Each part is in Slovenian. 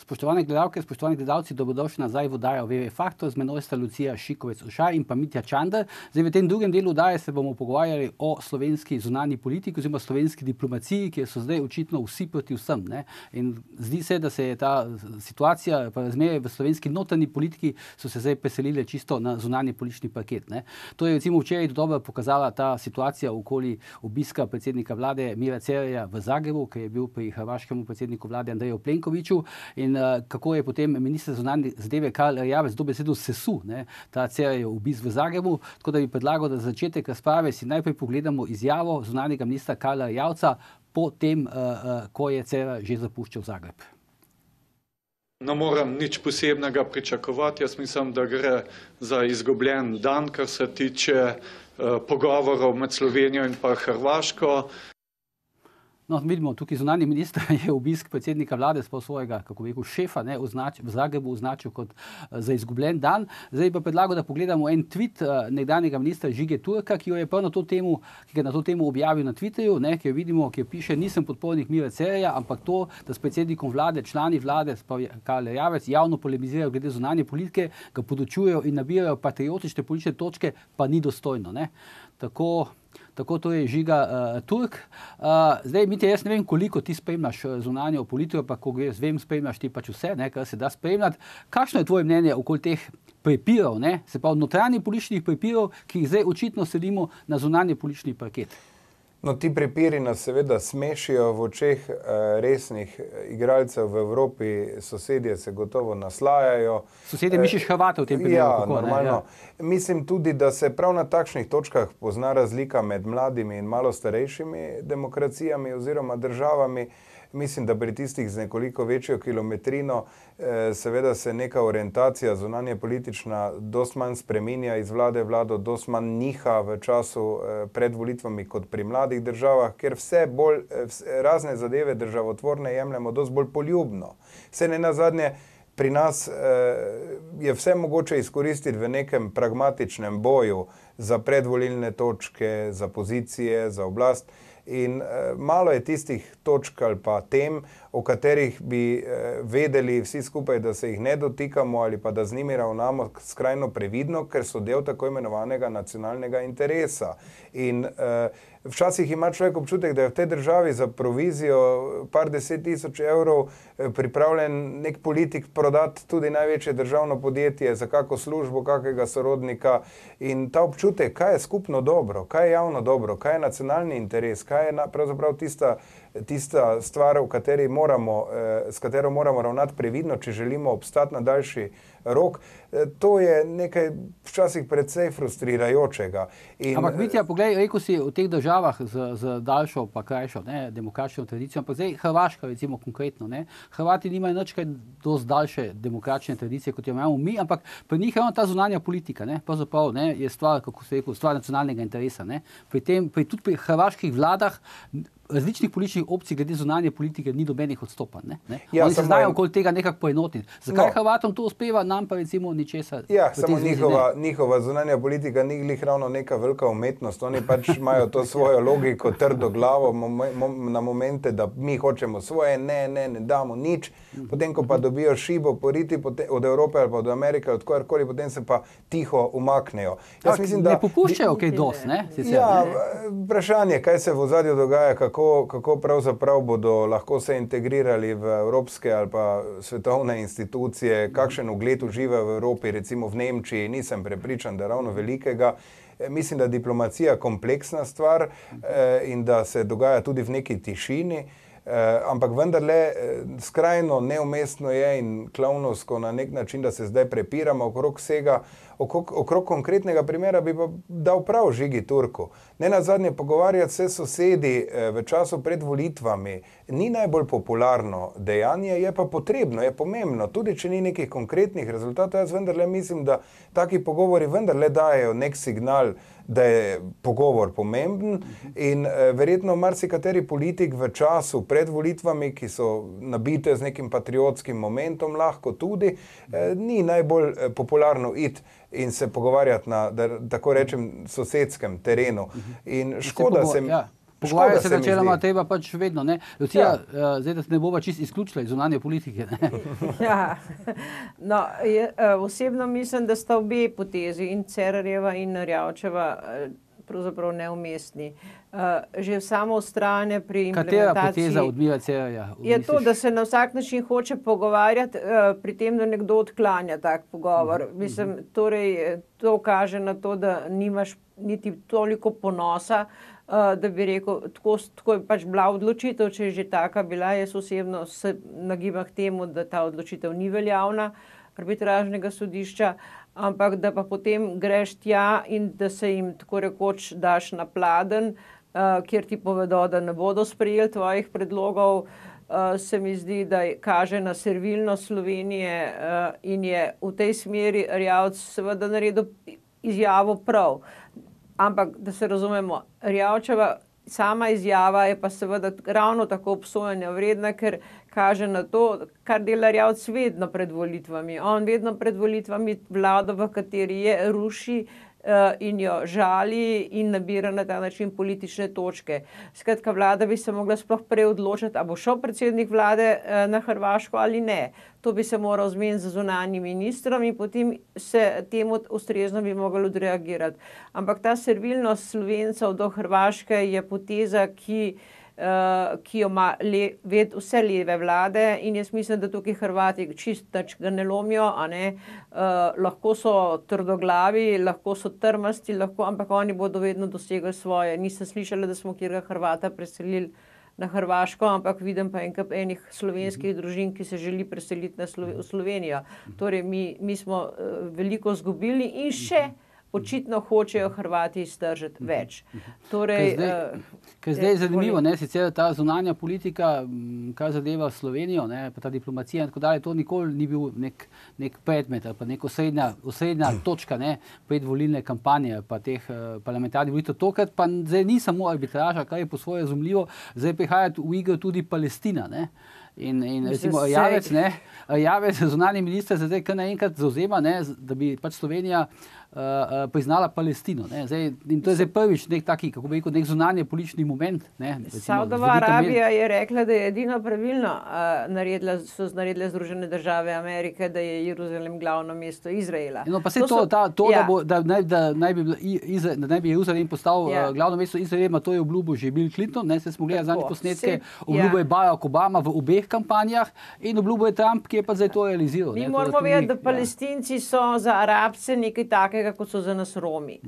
Spoštovane gledalke, spoštovani gledalci, dobrodošli nazaj v oddajo VV Faktor. Z menoj sta Lucija Šikovec-Ušaj in pa Mitja Čander. Zdaj v tem drugem delu oddaje se bomo pogovarjali o slovenski zunanji politiki oziroma slovenski diplomaciji, kjer so zdaj očitno vsi proti vsem. Ne? In zdi se, da se je ta situacija, pa razmere v slovenski notranji politiki so se zdaj preselile čisto na zunanji politični parket. Ne? To je recimo včeraj dobro pokazala ta situacija okoli obiska predsednika vlade Mira Cerarja v Zagrebu, ki je bil pri hrvaškemu predsedniku vlade Andreju Plenkoviću. In kako je potem minister za zunanje zadeve Karl Erjavec dobesedno sesul ta Cerarjev obisk v Zagrebu. Tako da bi predlagal, da za začetek razprave si najprej pogledamo izjavo zunanjega ministra Karla Erjavca po tem, ko je Cerar že zapuščal Zagreb. Ne moram nič posebnega pričakovati. Jaz mislim, da gre za izgubljen dan, kar se tiče pogovorov med Slovenijo in pa Hrvaško. No, vidimo, tukaj zunanji minister je obisk predsednika vlade sploh svojega, kako bi rekel, šefa v Zagrebu označil kot za izgubljen dan. Zdaj pa predlagal, da pogledamo en tweet nekdanjega ministra Žige Turka, ki jo je prav na to temo, ki ga na to temo objavil na Twitterju, ki jo vidimo, ki piše: nisem podpornik Mira Cerarja, ampak to, da s predsednikom vlade, člani vlade, Karl Erjavec, javno polemizirajo glede zunanje politike, ga podučujejo in nabirajo patriotične politične točke, pa ni dostojno. Tako to je Žiga Turk. Zdaj, Mitja, jaz ne vem, koliko ti spremljaš zunanjo politiko, pa ko vem, spremljaš ti pač vse, kar se da spremljati. Kakšno je tvoje mnenje okoli teh prepirov, se pa notranjih političnih prepirov, ki jih zdaj očitno selimo na zunanji politični parket? No, ti prepiri nas seveda smešijo v očeh resnih igralcev v Evropi, sosedje se gotovo naslajajo. Sosedje misliš Hrvate v tem primeru? Ja, normalno. Mislim tudi, da se prav na takšnih točkah pozna razlika med mladimi in malo starejšimi demokracijami oziroma državami. Mislim, da pri tistih z nekoliko večjo kilometrino seveda se neka orientacija zunanje politična dost manj spreminja iz vlade v vlado, dost manj niha v času pred volitvami kot pri mladih državah, ker vse bolj razne zadeve državotvorne jemljemo dost bolj poljubno. Vse nenazadnje pri nas je vse mogoče izkoristiti v nekem pragmatičnem boju za predvolilne točke, za pozicije, za oblast. In malo je tistih točk ali pa tem, o katerih bi vedeli vsi skupaj, da se jih ne dotikamo ali pa da z njimi ravnamo skrajno previdno, ker so del tako imenovanega nacionalnega interesa. In včasih ima človek občutek, da je v tej državi za provizijo par 10.000 evrov pripravljen nek politik prodati tudi največje državno podjetje za kako službo, kakega sorodnika. In ta občutek, kaj je skupno dobro, kaj je javno dobro, kaj je nacionalni interes, kaj je pravzaprav tista stvar, s katero moramo ravnati previdno, če želimo obstati na daljši rok, to je nekaj včasih precej frustrirajočega. Ampak Mitja, poglej, rekel si v teh državah z daljšo pa krajšo demokratično tradicijo, ampak zdaj Hrvaška recimo konkretno. Hrvati nimajo nič kaj dosti daljše demokratične tradicije, kot jo imamo mi, ampak pri njih je ta zunanja politika, pravzaprav je stvar, kako se rekel, stvar nacionalnega interesa. Tudi pri hrvaških vladah različnih političnih opcij glede zunanje politike ni dobenih odstopanj. Oni se znajo okoli tega nekako poenotiti. Zakaj Hrvatom to uspeva, nam pa recimo ničesar? Ja, samo njihova zunanja politika ni glih ravno neka velika umetnost. Oni pač imajo to svojo logiko, trdo glavo na momente, da mi hočemo svoje, ne damo nič. Potem, ko pa dobijo šibo poriti od Evrope ali pa od Amerike, od kogarkoli, potem se pa tiho umaknejo. Ne popuščajo kaj dosti, ne? Ja, vprašanje, kaj se v ozadju dogaja, kako pravzaprav bodo lahko se integrirali v evropske ali pa svetovne institucije, kakšen ugled uživa v Evropi, recimo v Nemčiji, nisem prepričan, da ravno velikega. Mislim, da je diplomacija kompleksna stvar in da se dogaja tudi v neki tišini, ampak vendarle skrajno neumestno je in klavnovsko na nek način, da se zdaj prepiramo okrog vsega. Okrog konkretnega primera bi pa dal prav Žigi Turku. Nenazadnje pogovarjati se sosedi v času pred volitvami ni najbolj popularno dejanje, je pa potrebno, je pomembno. Tudi če ni nekih konkretnih rezultatov, jaz vendarle mislim, da taki pogovori vendarle dajejo nek signal, da je pogovor pomemben in verjetno marsikateri politik v času pred volitvami, ki so nabite z nekim patriotskim momentom, lahko tudi, ni najbolj popularno iti in se pogovarjati na, da tako rečem, sosedskem terenu. In škoda se mi... Pogovarjati se načeloma treba pač vedno. Lucija, zdaj, da se ne bova čisto izključila iz zunanje politike. Ja, no, osebno mislim, da sta obe potezi, in Cerarjeva in Erjavčeva, pravzaprav neumestni. Že samo vztrajanje pri implementaciji... Katera poteza od Mira Cerarja? Je to, da se na vsak način hoče pogovarjati, pri tem, da nekdo odklanja tak pogovor. Mislim, torej, to kaže na to, da nimaš niti toliko ponosa, da bi rekel, tako je pač bila odločitev, če je že taka bila. Jaz osebno se nagibam k temu, da ta odločitev ni veljavna arbitražnega sodišča, ampak da pa potem greš tja in da se jim tako rekoč daš na pladen, kjer ti povedo, da ne bodo sprejeli tvojih predlogov, se mi zdi, da kaže na servilnost Slovenije in je v tej smeri Erjavec seveda naredil izjavo prav. Ampak, da se razumemo, Erjavčeva sama izjava je pa seveda ravno tako obsojanja vredna, ker kaže na to, kar dela Erjavec vedno pred volitvami. On vedno pred volitvami vlado, v kateri je, ruši in jo žali in nabira na ta način politične točke. Skratka, vlada bi se mogla sploh prej odločiti, a bo šel predsednik vlade na Hrvaško ali ne. To bi se moral zmeniti z zunanjim ministrom in potem se temu ustrezno bi mogli odreagirati. Ampak ta servilnost Slovencev do Hrvaške je poteza, ki jo ima vse leve vlade, in jaz mislim, da tukaj Hrvati čist nič ga ne lomijo, lahko so trdoglavi, lahko so trmasti, ampak oni bodo vedno dosegli svoje. Nisem slišala, da smo kjerga Hrvata preselili na Hrvaško, ampak vidim pa enih slovenskih družin, ki se želi preseliti v Slovenijo. Torej, mi smo veliko izgubili in še očitno hočejo Hrvati iztržiti več. Torej, Ker zdaj je zanimivo, sicer ta zunanja politika, kar zadeva Slovenijo, pa ta diplomacija in tako dalje, to nikoli ni bil nek predmet ali pa nek osrednja točka predvolilne kampanje pa teh parlamentarnih volitev. Tokrat pa zdaj ni samo arbitraža, kar je po svoje razumljivo, zdaj prihaja v igro tudi Palestina. In recimo Erjavec, zunanji minister, se zdaj kar naenkrat zavzema, da bi pač Slovenija priznala Palestino. In to je zdaj prvič nek taki, kako bi rekel, nek zunanje politični moment. Saudova Arabija je rekla, da je edino pravilno so naredile Združene države Amerike, da je Jeruzalem glavno mesto Izraela. No, pa se da naj bi Jeruzalem postal glavno mesto Izraela, to je obljubil že Bill Clinton, se smo gledali zadnje posnetke, obljubil je Barack Obama v obeh kampanjah in obljubil je Trump, ki je pa zdaj to realiziral. Mi moramo vedeti, da Palestinci so za Arabce nekaj takega, kot so za nas Romi.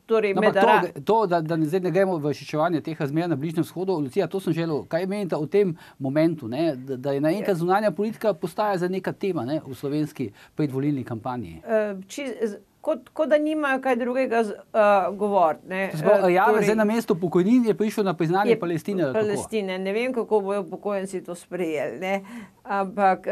Torej, da zdaj ne gremo v šičevanje teh razmer na Bližnjem vzhodu, Lucija, to sem želel, kaj menite o tem momentu, da je naenkrat zunanja politika postaja za neka tema v slovenski predvolilni kampanji? Kot da nimajo kaj drugega govoriti. Zdaj na mesto pokojnin je prišel na priznanje Palestine. Ne vem, kako bojo upokojenci to sprejeli. Ampak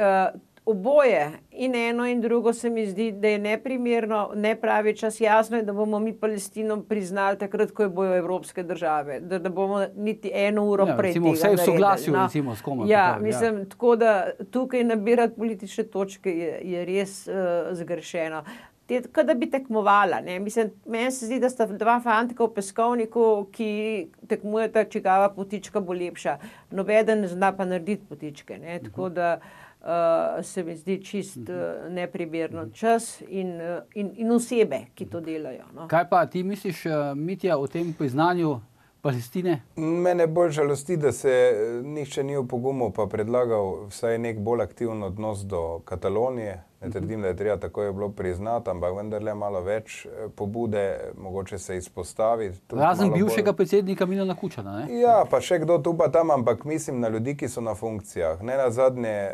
oboje, in eno in drugo, se mi zdi, da je neprimerno, nepravi čas. Jasno je, da bomo mi Palestino priznali takrat, ko bojo evropske države. Da bomo niti eno uro prej tega naredili. Vse v soglasju, recimo, s komom. Mislim, tako da tukaj nabirati politične točke je res zgrešeno. Kot da bi tekmovala. Meni se zdi, da sta dva fantka v peskovniku, ki tekmujeta, čigava potička bo lepša. Nobeden ne zna pa narediti potičke. Tako da se mi zdi čist neprimerno čas in osebe, ki to delajo. Kaj pa ti misliš, Mitja, o tem priznanju Palestine? Mene bolj žalosti, da se nihče ni opogumil pa predlagal vsaj nek bolj aktiven odnos do Katalonije. Ne trdim, da je treba takoj bilo priznati, ampak vendarle malo več pobude, mogoče se izpostaviti. Razen bivšega predsednika Milana Kučana, Ja, pa še kdo tu pa tam, ampak mislim na ljudi, ki so na funkcijah. Ne nazadnje,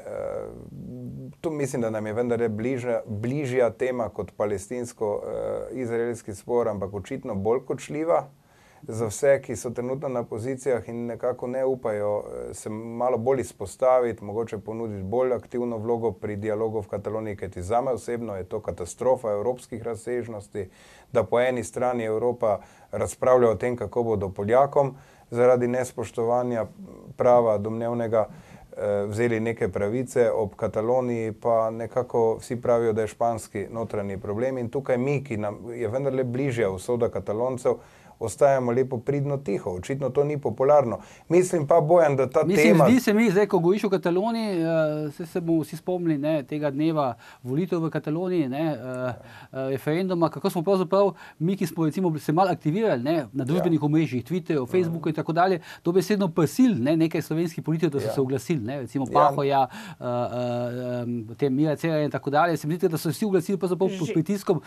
tu mislim, da nam je vendarle bližja tema kot palestinsko-izraelski spor, ampak očitno bolj kočljiva za vse, ki so trenutno na pozicijah in nekako ne upajo se malo bolj izpostaviti, mogoče ponuditi bolj aktivno vlogo pri dialogu v Kataloniji, kajti zame osebno je to katastrofa evropskih razsežnosti, da po eni strani Evropa razpravlja o tem, kako bodo Poljakom zaradi nespoštovanja prava domnevnega vzeli neke pravice, ob Kataloniji pa nekako vsi pravijo, da je španski notranji problem in tukaj mi, ki nam je vendarle bližja usoda Kataloncev, ostajamo lepo pridno tiho. Očitno to ni popularno. Mislim pa, Bojan, da ta tema... Zdi se mi, zdaj, ko govoriš o Kataloniji, se bomo vsi spomnili, ne, tega dneva volitev v Kataloniji, ne, referenduma, kako smo pravzaprav mi, ki smo recimo se malo aktivirali, ne, na družbenih omrežjih, Twitterju, Facebooku in tako dalje, dobesedno prisili, ne, nekaj slovenskih politikov, da so se oglasili, ne, recimo Pahoja, potem Mira Cerarja in tako dalje. Se mi zdi, da so vsi oglasili pravzaprav pod pritiskom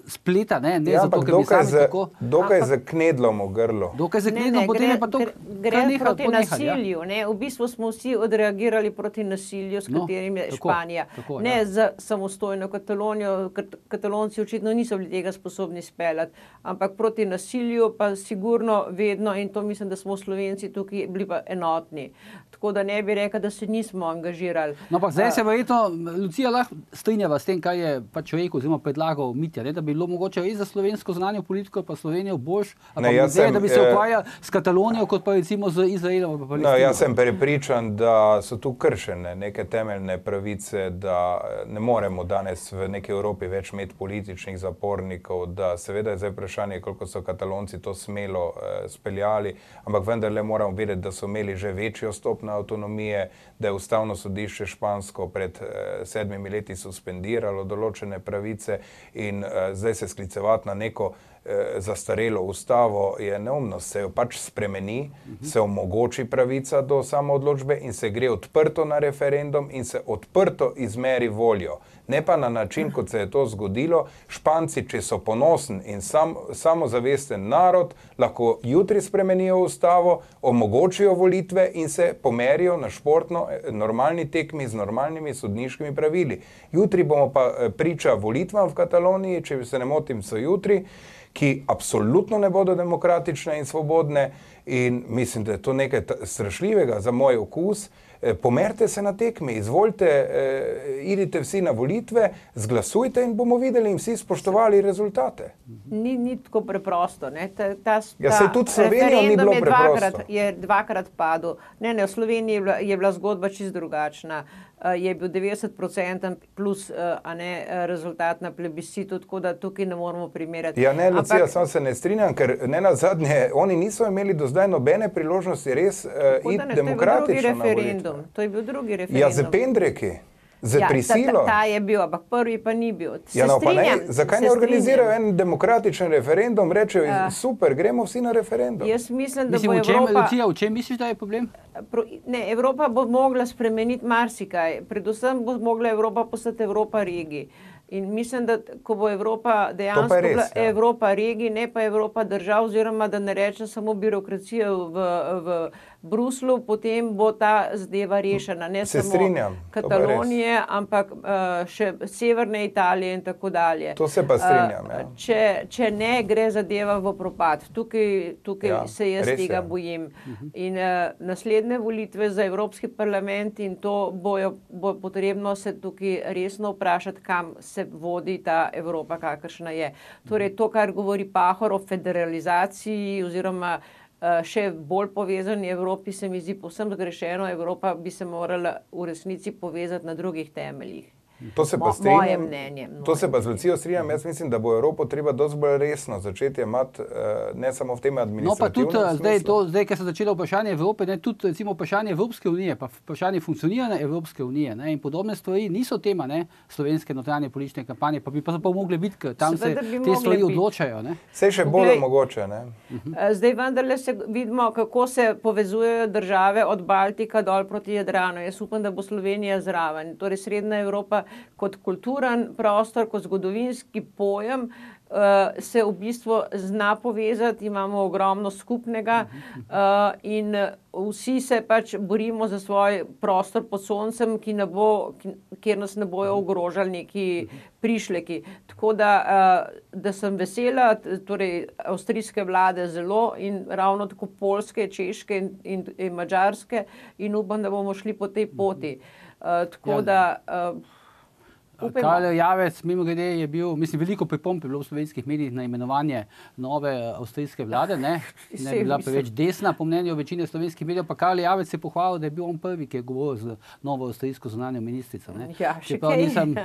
spleta, ne zato, ker bi sami tako... Dokaj za knedlom v grlo. Dokaj za knedlom, potem je pa to gre proti nasilju, ne? V bistvu smo vsi odreagirali proti nasilju, s katerim je Španija. Ne za samostojno Katalonijo, Katalonci očitno niso bili tega sposobni speljati, ampak proti nasilju pa sigurno vedno, in to mislim, da smo Slovenci tukaj bili pa enotni. Tako da ne bi rekel, da se nismo angažirali. No, pa zdaj se verjetno, Lucija, lahko strinjava s tem, kaj je pač rekel oziroma predlagal Mitja, ne, da bi bilo mogoče res za slovensko zunanjo politiko pa Slovenijo boljš, da bi se ukvarjali s Katalonijo kot pa recimo z Izraelom. Jaz sem prepričan, da so tu kršene neke temeljne pravice, da ne moremo danes v neki Evropi več imeti političnih zapornikov, da seveda je zdaj vprašanje, koliko so Katalonci to smelo speljali, ampak vendarle moramo vedeti, da so imeli že večjo stopnjo avtonomije, da je Ustavno sodišče špansko pred 7 leti suspendiralo določene pravice in zdaj se sklicevati na neko zastarelo ustavo je neumno, se jo pač spremeni, se omogoči pravica do samoodločbe in se gre odprto na referendum in se odprto izmeri voljo. Ne pa na način, kot se je to zgodilo. Španci, če so ponosen in samozavesten narod, lahko jutri spremenijo ustavo, omogočijo volitve in se pomerijo na športno normalni tekmi z normalnimi sodniškimi pravili. Jutri bomo pa priča volitvam v Kataloniji, če se ne motim, so jutri, ki absolutno ne bodo demokratične in svobodne in mislim, da je to nekaj strašljivega za moj okus. Pomerite se na tekmi, izvolite, idite vsi na volitve, zglasujte in bomo videli in vsi spoštovali rezultate. Ni tako preprosto. Se tudi Slovenijo ni bilo preprosto. Je dvakrat padel. V Sloveniji je bila zgodba čisto drugačna. Je bil 90% plus rezultat na plebiscitu, tako da tukaj ne moramo primerjati. Lucija, sam se ne strinjam, ker ne nazadnje, oni niso imeli do zdaj nobene priložnosti res iti demokratično na volitve. To je bil drugi referendum. Ja, z pendreki, z prisilo. Ta je bil, ampak prvi pa ni bil. Zakaj ne organizirajo en demokratičen referendum, rečejo, super, gremo vsi na referendum. Jaz mislim, da bo Evropa... Lucija, v čem misliš, da je problem? Ne, Evropa bo mogla spremeniti marsikaj. Predvsem bo mogla Evropa postati Evropa regij. In mislim, da ko bo Evropa dejansko bila Evropa regij, ne pa Evropa držav, oziroma da ne rečem samo birokracija v Bruslu, potem bo ta zadeva rešena. Ne samo Katalonije, ampak še severne Italije in tako dalje. To se pa strinjam, ja. Če ne, gre zadeva v propad. Tukaj se jaz tega bojim. In naslednje volitve za Evropski parlament in to bo potrebno se tukaj resno vprašati, kam se vodi ta Evropa, kakršna je. Torej, to, kar govori Pahor o federalizaciji oziroma še bolj povezani Evropi, se mi zdi povsem zgrešeno. Evropa bi se morala v resnici povezati na drugih temeljih. To se pa strinjam. Moje mnenje. To se pa z Lucijo strinjam. Jaz mislim, da bo Evropo treba dosti bolj resno začeti imati, ne samo v tem administrativnem smislu. Zdaj, ker se začelo vprašanje Evrope, tudi recimo vprašanje Evropske unije, pa vprašanje funkcioniranja Evropske unije, in podobne stvari niso tema slovenske notranje politične kampanje, pa bi pa mogli biti, ker tam se te stvari odločajo. Saj še bolj mogoče. Zdaj vendarle se vidimo, kako se povezujejo države od Baltika dol proti Jadranu. Jaz upam, da bo Slovenija zraven. Torej, Srednja Evropa kot kulturen prostor, kot zgodovinski pojem se v bistvu zna povezati, imamo ogromno skupnega in vsi se pač borimo za svoj prostor pod soncem, kjer nas ne bojo ogrožali neki prišleki. Tako da sem vesela, torej avstrijske vlade zelo in ravno tako poljske, češke in madžarske in upam, da bomo šli po tej poti. Tako da... Karl Javec, mimogrede, je bil, mislim, veliko pripomb je bilo v slovenskih medijih na imenovanje nove avstrijske vlade, ne bi bila preveč desna, po mnenju večine slovenskih medijev, pa Karl Javec je pohvalil, da je bil on prvi, ki je govoril z novo avstrijsko zunanjo ministrico. Čeprav nisem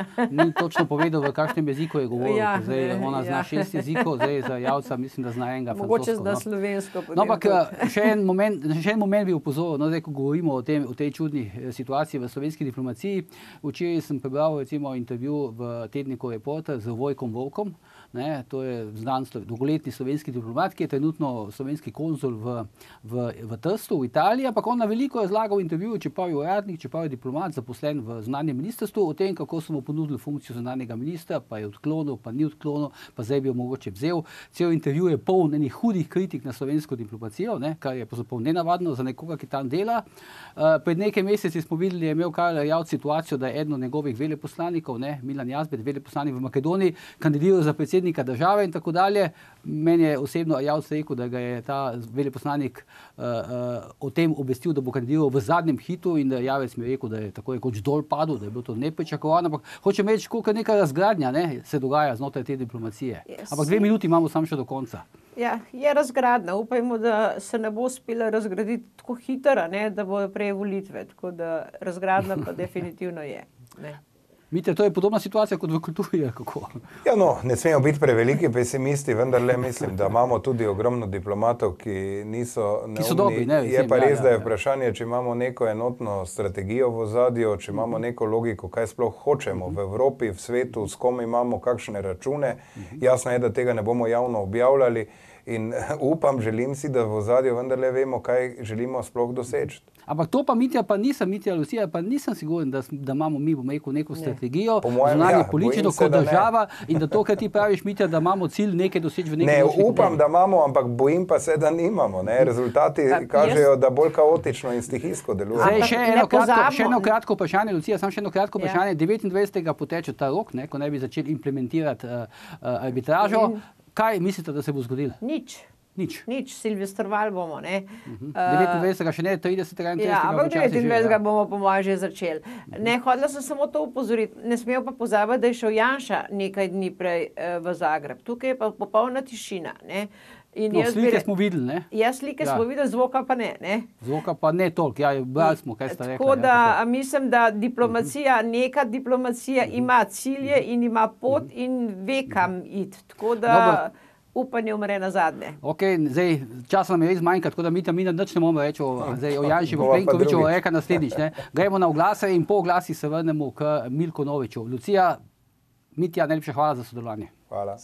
točno povedal, v kakšnem jeziku je govoril. Zdaj, ona zna 6 jezikov, zdaj za Javca mislim, da zna enega francosko. Mogoče zna slovensko. No, ampak še en moment bi upozoril, no, zdaj, ko govorimo o tej čudni situaciji v slovenski diplomaciji. Včeraj sem prebral recimo intervju v tedniku Reporter z Vojkom Volkom, to je znan dolgoletni slovenski diplomat, ki je trenutno slovenski konzul v Trstu, v Italiji, ampak on na veliko razlagal v intervjuju, čeprav je uradnik, čeprav je diplomat, zaposlen v zunanjem ministrstvu, o tem, kako so mu ponudili funkcijo zunanjega ministra, pa je odklonil, pa ni odklonil, pa zdaj bi jo mogoče vzel. Cel intervju je poln enih hudih kritik na slovensko diplomacijo, kar je pravzaprav nenavadno za nekoga, ki tam dela. Pred nekaj meseci smo videli, da je imel Karl Javc situacijo, da je eden od njegovih veleposlanikov, Milan Jazbet, veleposlanik v Makedoniji, kandidiral za predsednika države in tako dalje. Meni je osebno Javc rekel, da ga je ta veleposlanik o tem obvestil, da bo kandidiral v zadnjem hitu in da Javec mi je rekel, da je tako rekoč dol padel, da je bilo to nepričakovano, ampak hočem reči, koliko neka razgradnja se dogaja znotraj te diplomacije. Ampak 2 minuti imamo samo še do konca. Ja, je razgradna. Upajmo, da se ne bo uspela razgraditi tako hitro, da bodo prej volitve. Tako da razgradna pa definitivno je. Mitja, to je podobna situacija kot v kulturi, kako? Ja, no, ne smemo biti preveliki pesimisti, vendar le mislim, da imamo tudi ogromno diplomatov, ki niso neumni. Ki so dobri, je pa res, da je vprašanje, če imamo neko enotno strategijo v ozadju, če imamo neko logiko, kaj sploh hočemo v Evropi, v svetu, s kom imamo kakšne račune. Jasno je, da tega ne bomo javno objavljali in upam, želim si, da v ozadju vendarle vemo, kaj želimo sploh doseči. Ampak to pa Mitja, pa nisem Mitja Lucija, pa nisem siguren, da imamo mi, bomo rekel, neko strategijo, zunanje politično kot država in da to, kar ti praviš, Mitja, da imamo cilj nekaj doseči v nekaj Ne, upam, da imamo, ampak bojim pa se, da nimamo. Rezultati kažejo, da bolj kaotično in stihijsko deluje. Zdaj, še eno kratko vprašanje, Lucija, samo še eno kratko vprašanje. 29. poteče ta rok, ko ne bi začeli implementirati arbitražo. Kaj mislite, da se bo zgodilo? Nič. Silvestroval bomo, 29. še ne, 30. in 30. Ja, ampak 29. bomo po mojem že začeli. Hodila sem samo to upozoriti. Ne smejo pa pozabiti, da je šel Janša nekaj dni prej v Zagreb. Tukaj je pa popolna tišina, slike smo videli, slike smo videli, zvoka pa ne, Zvoka pa ne toliko, brali smo, kaj sta rekla. Tako da mislim, da neka diplomacija ima cilje in ima pot in ve, kam iti. Tako da upanje umre na zadnje. Ok, zdaj čas nam je res manjka, tako da mi nič ne bomo reči o Janši Plenkoviću, reka naslednjič. Gremo na oglase in po oglasih se vrnemo k Milku Noviču. Lucija, Mitja, najlepša hvala za sodelovanje. Hvala.